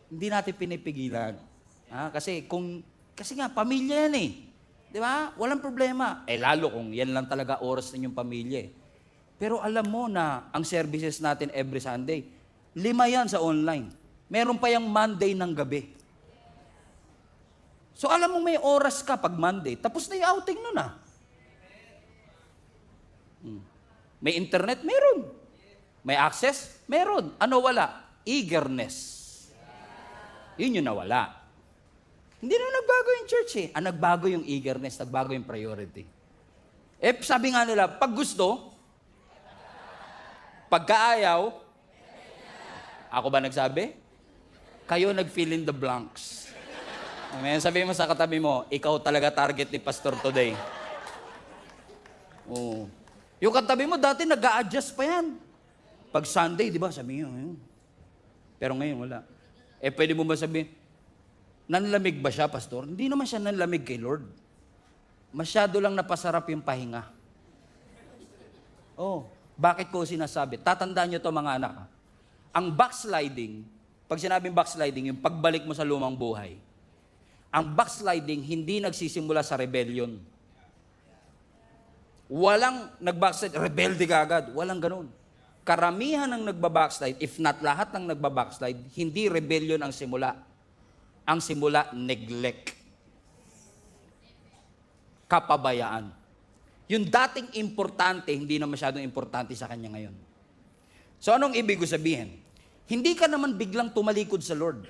Hindi natin pinipigilan. Kasi nga, pamilya yan eh. Di ba? Walang problema. Lalo kung yan lang talaga oras ninyong pamilya eh. Pero alam mo na ang services natin every Sunday, 5 yan sa online. Meron pa yung Monday ng gabi. So alam mo may oras ka pag Monday, tapos na yung outing nun ah. May internet? Meron. May access? Meron. Ano wala? Eagerness. Yun yung nawala. Hindi na nagbago yung church eh. Nagbago yung eagerness, nagbago yung priority. Sabi nga nila, pag gusto, pagkaayaw, ako ba nagsabi? Kayo nag-fill in the blanks. Amen. Sabi mo sa katabi mo, ikaw talaga target ni Pastor today. Oo. Yung katabi mo, dati nag-a-adjust pa yan. Pag Sunday, di ba, sabi nyo, pero ngayon wala. Pwede mo ba sabihin, nanlamig ba siya, Pastor? Hindi naman siya nanlamig kay Lord. Masyado lang napasarap yung pahinga. Bakit ko sinasabi? Tatandaan nyo to mga anak. Ang backsliding, pag sinabing backsliding, yung pagbalik mo sa lumang buhay, ang backsliding hindi nagsisimula sa rebellion. Walang nag-backslide, rebelde ka agad. Walang ganun. Karamihan ng nagbabackslide, if not lahat ng nagbabackslide, hindi rebellion ang simula. Ang simula, neglect. Kapabayaan. Yung dating importante, hindi na masyadong importante sa kanya ngayon. So anong ibig ko sabihin? Hindi ka naman biglang tumalikod sa Lord.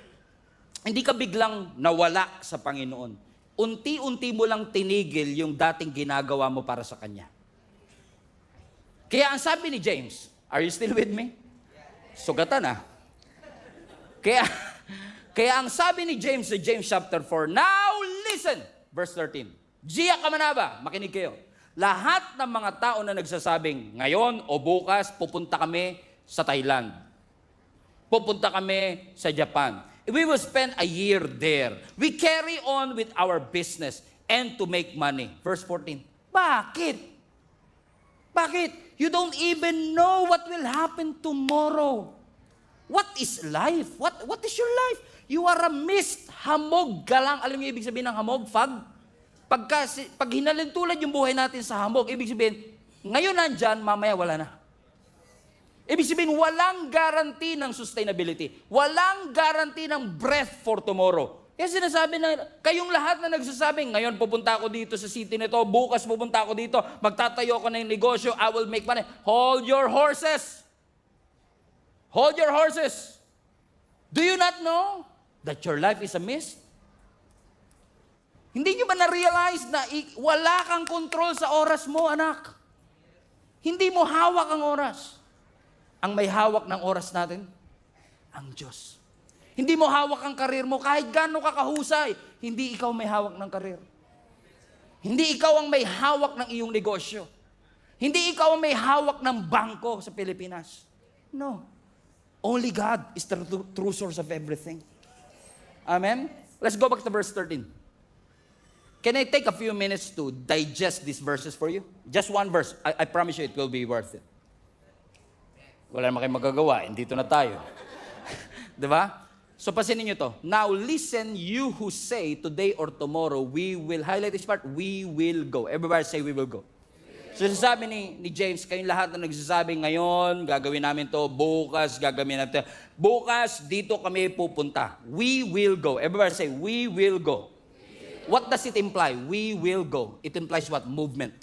Hindi ka biglang nawala sa Panginoon. Unti-unti mo lang tinigil yung dating ginagawa mo para sa Kanya. Kaya ang sabi ni James, are you still with me? Sugatan ah. Kaya ang sabi ni James sa James chapter 4, now listen. Verse 13. Gia Kamanaba, makinig kayo. Lahat ng mga tao na nagsasabing, ngayon o bukas, pupunta kami sa Thailand. Pupunta kami sa Japan. We will spend a year there. We carry on with our business and to make money. Verse 14. Bakit? Bakit? You don't even know what will happen tomorrow. What is life? What is your life? You are a mist. Hamog ka lang. Alam niyo ibig sabihin ng hamog? Fog? Pag hinalintulad yung buhay natin sa hamog, ibig sabihin, ngayon nandyan, mamaya wala na. Ibig sabihin, walang guarantee ng sustainability. Walang guarantee ng breath for tomorrow. Kaya sinasabi na, kayong lahat na nagsasabing, ngayon pupunta ako dito sa city nito, bukas pupunta ako dito, magtatayo ako ng negosyo, I will make money. Hold your horses. Hold your horses. Do you not know that your life is a mist? Hindi nyo ba na-realize na wala kang control sa oras mo, anak? Hindi mo hawak ang oras. Ang may hawak ng oras natin, ang Diyos. Hindi mo hawak ang karir mo kahit gaano ka kahusay. Hindi ikaw may hawak ng karir. Hindi ikaw ang may hawak ng iyong negosyo. Hindi ikaw ang may hawak ng bangko sa Pilipinas. No. Only God is the true source of everything. Amen? Let's go back to verse 13. Can I take a few minutes to digest these verses for you? Just one verse. I promise you it will be worth it. Wala naman kayong magagawa. Dito na tayo. Diba? So pasinin nyo to. Now listen, you who say today or tomorrow, we will, highlight this part, we will go. Everybody say we will go. So sasabi ni James, kayong lahat na nagsasabi ngayon, gagawin namin to, bukas, gagawin namin to. Bukas, dito kami pupunta. We will go. Everybody say, we will go. What does it imply? We will go. It implies what? Movement.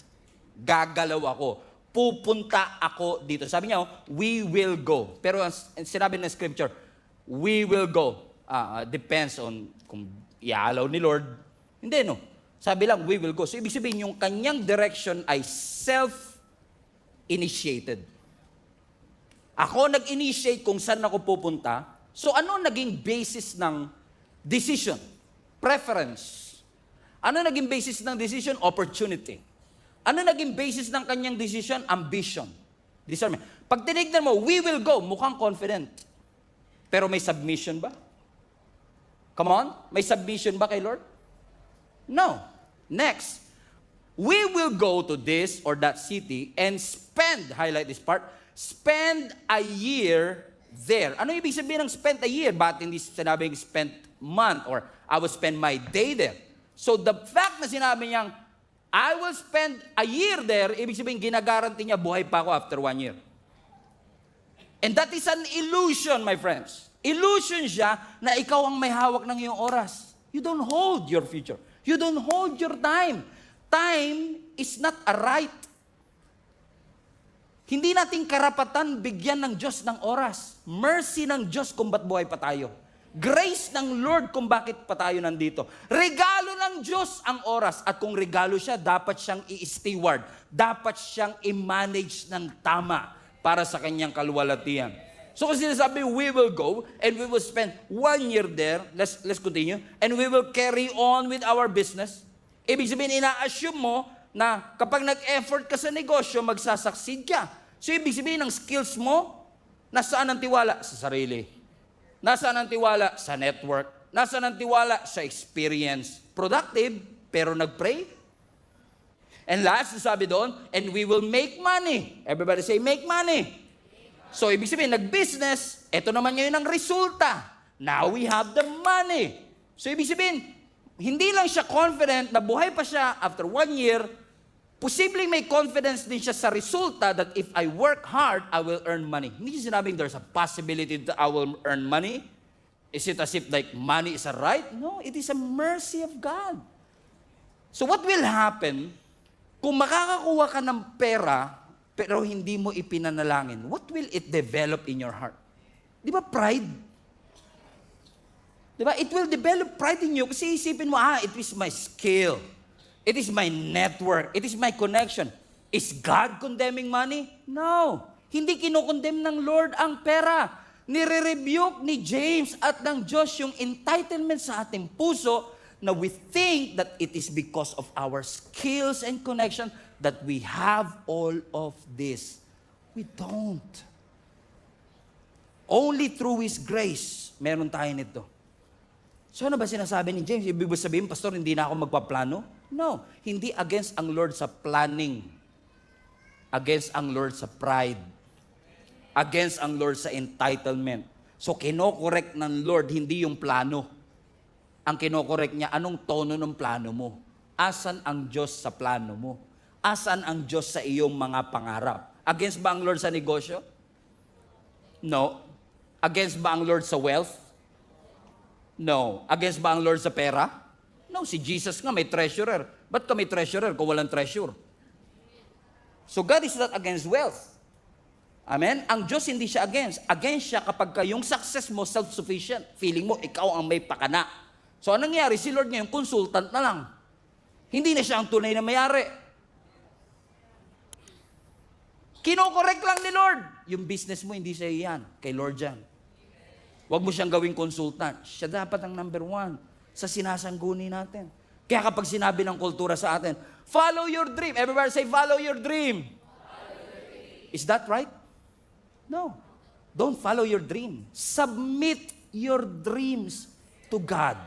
Gagalaw ako. Pupunta ako dito. Sabi niya, we will go. Pero sinabi ng scripture, we will go. Depends on kung ialaw ni Lord. Hindi, no? Sabi lang, we will go. So, ibig sabihin, yung kanyang direction ay self-initiated. Ako nag-initiate kung saan ako pupunta. So, ano naging basis ng decision? Preference. Ano naging basis ng decision? Opportunity. Ano naging basis ng kanyang decision? Ambition. Discernment. Pag tinignan mo, we will go, mukhang confident. Pero may submission ba? Come on, may submission ba kay Lord? No. Next, we will go to this or that city and spend, highlight this part, spend a year there. Ano ibig sabihin ng spend a year? Bakit hindi sinabing spend month or I will spend my day there? So the fact na sinabi niyang, I will spend a year there, ibig sabihin, ginagaranti niya, buhay pa ako after 1 year. And that is an illusion, my friends. Illusion siya na ikaw ang may hawak ng iyong oras. You don't hold your future. You don't hold your time. Time is not a right. Hindi natin karapatan bigyan ng Diyos ng oras. Mercy ng Diyos kung ba't buhay pa tayo. Grace ng Lord kung bakit pa tayo nandito. Regalo ng Diyos ang oras. At kung regalo siya, dapat siyang i-steward. Dapat siyang i-manage ng tama para sa kanyang kaluwalhatian. So kasi sinasabi, we will go and we will spend 1 year there. Let's continue. And we will carry on with our business. Ibig sabihin, ina-assume mo na kapag nag-effort ka sa negosyo, magsasucceed ka. So ibig sabihin, ang skills mo, nasaan ang tiwala? Sa sarili. Nasaan ang tiwala? Sa network. Nasaan ang tiwala? Sa experience. Productive, pero nag-pray. And last, sabi doon, and we will make money. Everybody say, make money. So, ibig sabihin, nag-business, ito naman ngayon ang resulta. Now we have the money. So, ibig sabihin, hindi lang siya confident na buhay pa siya after 1 year, posibleng may confidence din siya sa resulta that if I work hard, I will earn money. Hindi siya sinabing there's a possibility that I will earn money. Is it as if like money is a right? No, it is a mercy of God. So what will happen kung makakakuha ka ng pera pero hindi mo ipinanalangin? What will it develop in your heart? Di ba pride? Di ba? It will develop pride in you kasi isipin mo, it is my skill. It is my network. It is my connection. Is God condemning money? No. Hindi kinokondemn ng Lord ang pera. Nire-rebuke ni James at ng Diyos yung entitlement sa ating puso na we think that it is because of our skills and connection that we have all of this. We don't. Only through His grace, meron tayo nito. So ano ba sinasabi ni James? Ibig sabihin, Pastor, hindi na ako magpaplano? No. Hindi against ang Lord sa planning. Against ang Lord sa pride. Against ang Lord sa entitlement. So kinokorek ng Lord, hindi yung plano. Ang kinokorek niya, anong tono ng plano mo? Asan ang Diyos sa plano mo? Asan ang Diyos sa iyong mga pangarap? Against ba ang Lord sa negosyo? No. Against ba ang Lord sa wealth? No. Against ba ang Lord sa pera? No. Si Jesus nga may treasurer. Ba't ka may treasurer kung walang treasure? So God is not against wealth. Amen? Ang Diyos hindi siya against. Against siya kapag yung success mo self-sufficient. Feeling mo, ikaw ang may pakana. So anong nangyari? Si Lord ngayon, consultant na lang. Hindi na siya ang tunay na mayari. Kinokorek lang ni Lord. Yung business mo, hindi siya yan. Kay Lord yan. Huwag mo siyang gawing consultant. Siya dapat ang number one sa sinasangguni natin. Kaya kapag sinabi ng kultura sa atin, follow your dream. Everybody say, follow your dream. Is that right? No. Don't follow your dream. Submit your dreams to God.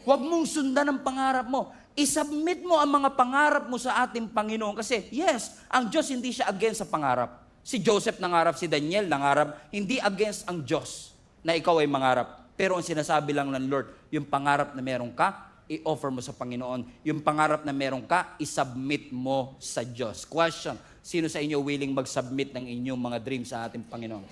Huwag mong sundan ang pangarap mo. I-submit mo ang mga pangarap mo sa ating Panginoon. Kasi, yes, ang Diyos hindi siya against sa pangarap. Si Joseph nangarap, si Daniel nangarap, hindi against ang Diyos na ikaw ay mangarap. Pero ang sinasabi lang ng Lord, yung pangarap na meron ka, i-offer mo sa Panginoon. Yung pangarap na meron ka, i-submit mo sa Diyos. Question, sino sa inyo willing mag-submit ng inyong mga dreams sa ating Panginoon?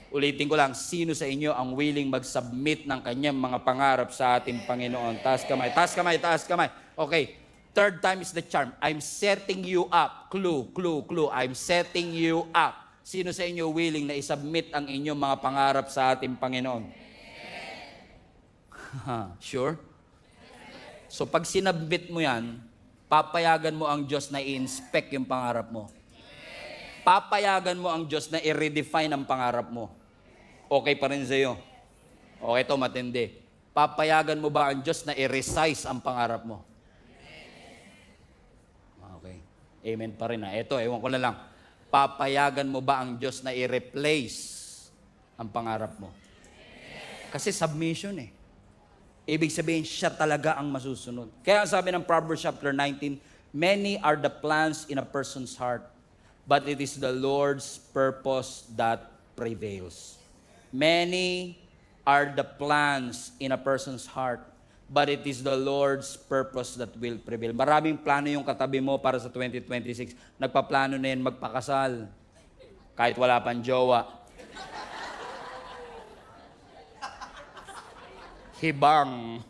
Ulitin ko lang, sino sa inyo ang willing mag-submit ng kanyang mga pangarap sa ating Panginoon? Taas kamay, taas kamay, taas kamay. Okay, third time is the charm. I'm setting you up. Clue, clue, clue. I'm setting you up. Sino sa inyo willing na i-submit ang inyong mga pangarap sa ating Panginoon? Sure? So pag sinabit mo yan, papayagan mo ang Diyos na i-inspect yung pangarap mo. Papayagan mo ang Diyos na i-redefine ang pangarap mo. Okay pa rin sa'yo. Okay, ito matindi. Papayagan mo ba ang Diyos na i-resize ang pangarap mo? Okay. Amen pa rin. Ito, ewan ko na lang. Papayagan mo ba ang Diyos na i-replace ang pangarap mo? Kasi submission eh. Ibig sabihin, siya talaga ang masusunod. Kaya sabi ng Proverbs chapter 19, many are the plans in a person's heart, but it is the Lord's purpose that prevails. Many are the plans in a person's heart, but it is the Lord's purpose that will prevail. Maraming plano yung katabi mo para sa 2026. Nagpaplano na yan magpakasal. Kahit wala pang jowa. Hibang.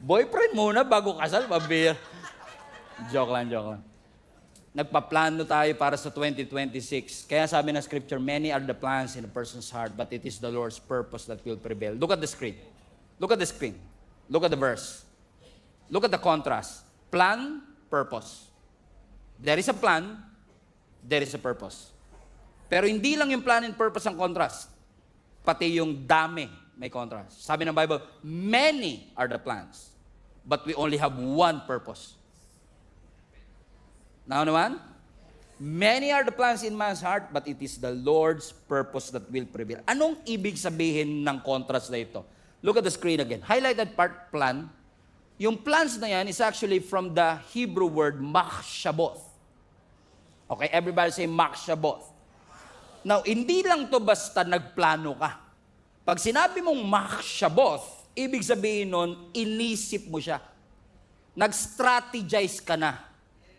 Boyfriend muna bago kasal, mabir. Joke lang, joke lang. Nagpaplano tayo para sa 2026. Kaya sabi ng scripture, many are the plans in a person's heart, but it is the Lord's purpose that will prevail. Look at the screen. Look at the screen. Look at the verse. Look at the contrast. Plan, purpose. There is a plan, there is a purpose. Pero hindi lang yung plan and purpose ang contrast. Pati yung dami may contrast. Sabi ng Bible, many are the plans, but we only have one purpose. Now naman, many are the plans in man's heart, but it is the Lord's purpose that will prevail. Anong ibig sabihin ng contrast na ito? Look at the screen again. Highlighted part, plan. Yung plans na yan is actually from the Hebrew word machshaboth. Okay, everybody say machshaboth. Now, hindi lang to basta nagplano ka. Pag sinabi mong machshaboth, ibig sabihin nun, inisip mo siya. Nag-strategize ka na.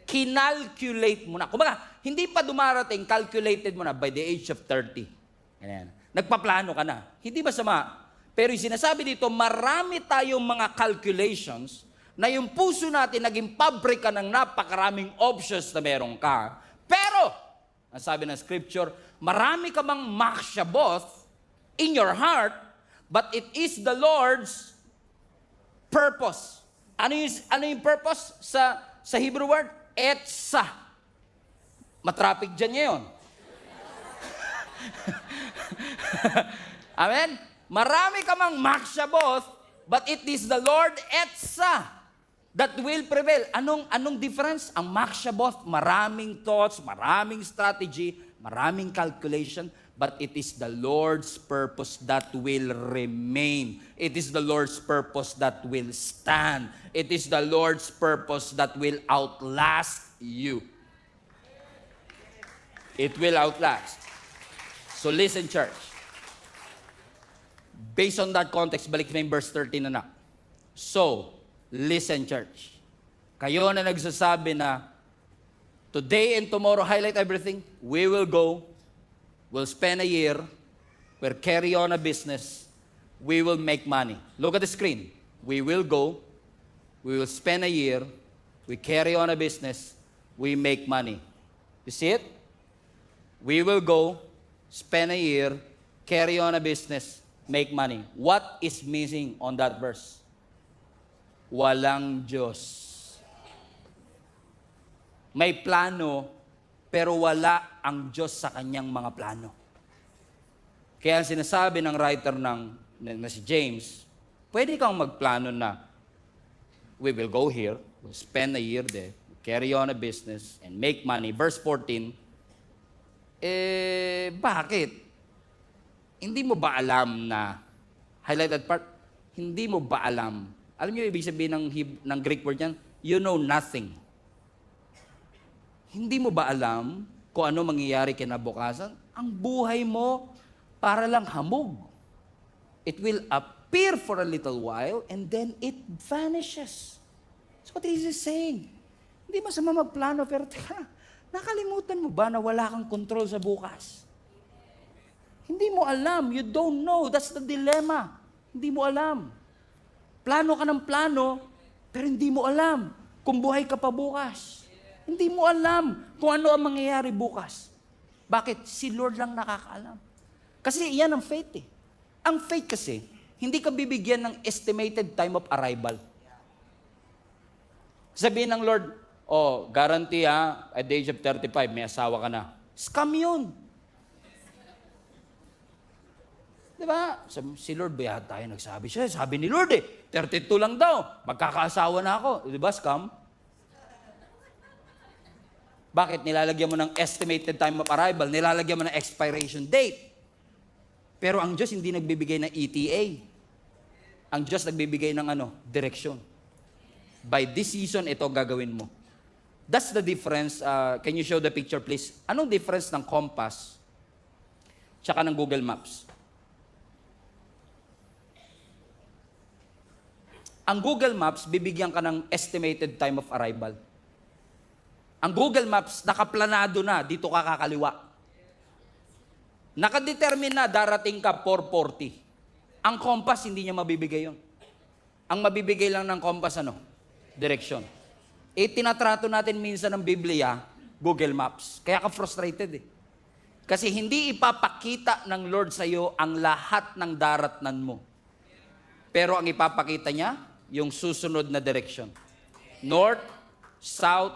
Kinalculate mo na. Kumbaga, hindi pa dumarating, calculated mo na by the age of 30. Ganyan. Nagpaplano ka na. Hindi masama. Pero yung sinasabi dito, marami tayong mga calculations na yung puso natin naging pabrika ng napakaraming options na meron ka. Pero, ang sabi ng scripture, marami ka bang machshaboth in your heart, but it is the Lord's purpose. Ano yung purpose sa Hebrew word? Etsa. Matraffic dyan ngayon. Amen? Marami ka mang Makshaboth, but it is the Lord Etsa that will prevail. Anong difference? Ang Makshaboth, maraming thoughts, maraming strategy, maraming calculation, but it is the Lord's purpose that will remain. It is the Lord's purpose that will stand. It is the Lord's purpose that will outlast you. It will outlast. So listen, church. Based on that context, balik na yung verse 13 na. So, listen, church. Kayo na nagsasabi na, today and tomorrow, highlight everything. We will go. We'll spend a year. We'll carry on a business. We will make money. Look at the screen. We will go. We will spend a year. We carry on a business. We make money. You see it? We will go, spend a year, carry on a business, make money. What is missing on that verse? Walang Diyos. May plano, pero wala ang Diyos sa kanyang mga plano. Kaya sinasabi ng writer na si James, pwede kang magplano na, we will go here, we'll spend a year there, carry on a business, and make money. Verse 14, bakit? Hindi mo ba alam na, highlighted part, hindi mo ba alam? Alam niyo ibig sabihin ng Greek word yan? You know nothing. Hindi mo ba alam kung ano mangyayari kinabukasan? Ang buhay mo para lang hamog. It will appear for a little while and then it vanishes. So what is he saying? Hindi masama magplano, pero nakalimutan mo ba na wala kang control sa bukas? Hindi mo alam. You don't know. That's the dilemma. Hindi mo alam. Plano ka ng plano, pero hindi mo alam kung buhay ka pa bukas. Hindi mo alam kung ano ang mangyayari bukas. Bakit? Si Lord lang nakakaalam. Kasi iyan ang faith eh. Ang faith kasi, hindi ka bibigyan ng estimated time of arrival. Sabihin ng Lord, guarantee at the age of 35, may asawa ka na. Scam yun. Diba? Si Lord, ba tayo nagsabi siya? Sabi ni Lord 32 lang daw, magkakaasawa na ako. Diba, scam? Bakit? Nilalagyan mo ng estimated time of arrival, nilalagyan mo ng expiration date. Pero ang Diyos hindi nagbibigay ng ETA. Ang Diyos nagbibigay ng direksyon. By this season, ito gagawin mo. That's the difference. Can you show the picture, please? Anong difference ng compass tsaka ng Google Maps? Ang Google Maps, bibigyan ka ng estimated time of arrival. Ang Google Maps, nakaplanado na, dito ka kakaliwa. Nakadetermine na, darating ka 4:40. Ang compass, hindi niya mabibigay yun. Ang mabibigay lang ng compass, direksyon. Tinatrato natin minsan ng Biblia, Google Maps. Kaya ka frustrated Kasi hindi ipapakita ng Lord sa iyo ang lahat ng daratnan mo. Pero ang ipapakita niya, yung susunod na direksyon. North, south,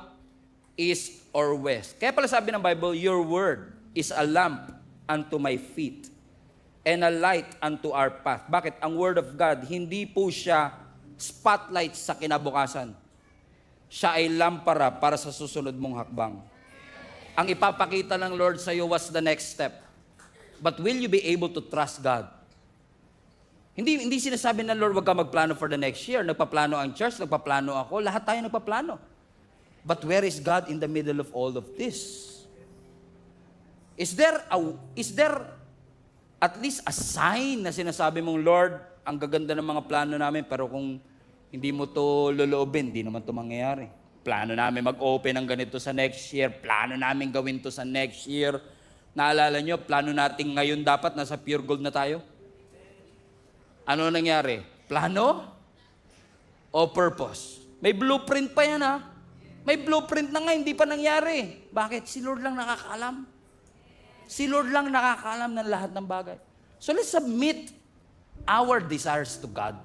east, or west. Kaya pala sabi ng Bible, your word is a lamp unto my feet and a light unto our path. Bakit? Ang word of God, hindi po siya spotlight sa kinabukasan. Siya ay lampara para sa susunod mong hakbang. Ang ipapakita ng Lord sa iyo was the next step. But will you be able to trust God? Hindi sinasabi ng Lord, wag ka magplano for the next year. Nagpaplano ang church, nagpaplano ako, lahat tayo nagpaplano. But where is God in the middle of all of this? Is there at least a sign na sinasabi mong, Lord, ang gaganda ng mga plano namin, pero kung hindi mo to loloobin, hindi naman to mangyayari. Plano namin mag-open ng ganito sa next year. Plano namin gawin to sa next year. Naalala nyo, plano natin ngayon dapat nasa pure gold na tayo. Ano nangyari? Plano o purpose? May blueprint pa yan May blueprint na nga, hindi pa nangyari. Bakit? Si Lord lang nakakaalam. Si Lord lang nakakaalam ng lahat ng bagay. So let's submit our desires to God.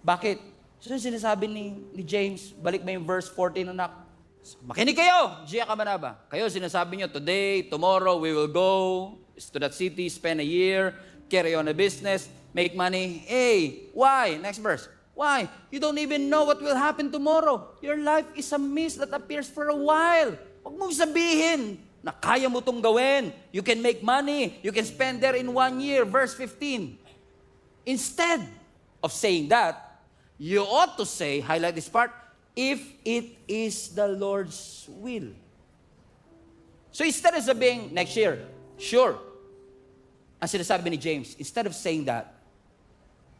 Bakit? So sinasabi ni James, balik mo yung verse 14, anak. Makinig kayo, Gia Kamanaba. Kayo sinasabi nyo, today, tomorrow, we will go, to that city, spend a year, carry on a business, make money. Hey, why? Next verse. Why? You don't even know what will happen tomorrow. Your life is a mist that appears for a while. Huwag mong sabihin na kaya mo itong gawin. You can make money. You can spend there in 1 year. Verse 15. Instead of saying that, you ought to say, highlight this part, if it is the Lord's will. So instead of sabihin, next year, sure. Ang sinasabi ni James, instead of saying that,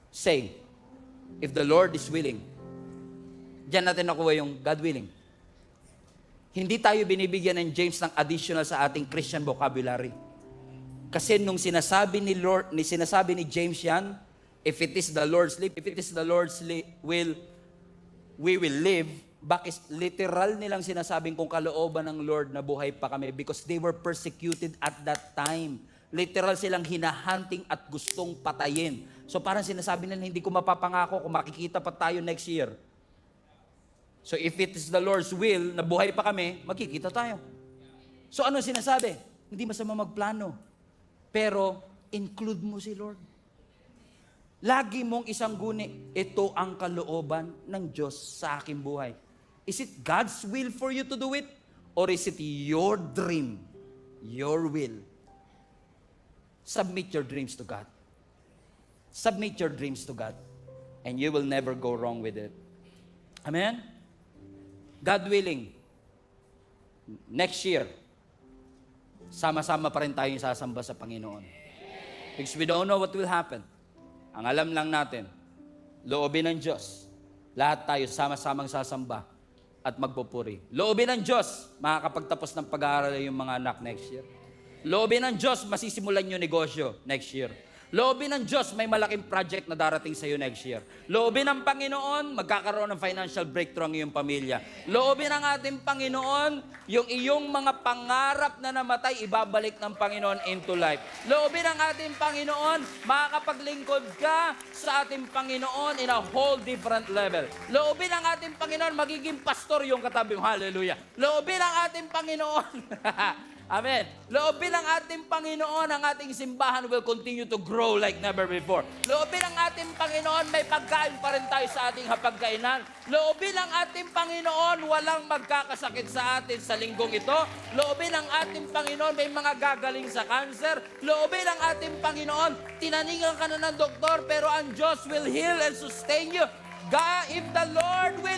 say, if the Lord is willing. Diyan natin nakuha yung God willing. Hindi tayo binibigyan ng James ng additional sa ating Christian vocabulary. Kasi nung sinasabi ni James yan, if it is the Lord's will, we will live. Bakit literal nilang sinasabing kung kalooban ng Lord na buhay pa kami? Because they were persecuted at that time. Literal silang hinahunting at gustong patayin. So parang sinasabi nila, hindi ko mapapangako kung makikita pa tayo next year. So if it is the Lord's will na buhay pa kami, magkikita tayo. So ano sinasabi? Hindi masama magplano. Pero include mo si Lord. Lagi mong isang guni, ito ang kalooban ng Diyos sa aking buhay. Is it God's will for you to do it? Or is it your dream, your will? Submit your dreams to God. Submit your dreams to God. And you will never go wrong with it. Amen? God willing, next year, sama-sama pa rin tayong sasamba sa Panginoon. Because we don't know what will happen. Ang alam lang natin, loobin ng Diyos, lahat tayo sama-samang sasamba at magpupuri. Loobin ng Diyos, makakapagtapos ng pag-aaral yung mga anak next year. Loobin ng Diyos, masisimulan yung negosyo next year. Loobin ng Diyos, may malaking project na darating sa iyo next year. Loobin ng Panginoon, magkakaroon ng financial breakthrough ang iyong pamilya. Loobin ng ating Panginoon, yung iyong mga pangarap na namatay, ibabalik ng Panginoon into life. Loobin ng ating Panginoon, makakapaglingkod ka sa ating Panginoon in a whole different level. Loobin ng ating Panginoon, magiging pastor yung katabi mo. Hallelujah. Loobin ng ating Panginoon, amen. Loobin ng ating Panginoon, ang ating simbahan will continue to grow like never before. Loobin ng ating Panginoon, may pagkain pa rin tayo sa ating hapagkainan. Loobin ng ating Panginoon, walang magkakasakit sa atin sa linggong ito. Loobin ng ating Panginoon, may mga gagaling sa cancer. Loobin ng ating Panginoon, tinaningan ka na ng doktor, pero ang Diyos will heal and sustain you. God, if the Lord will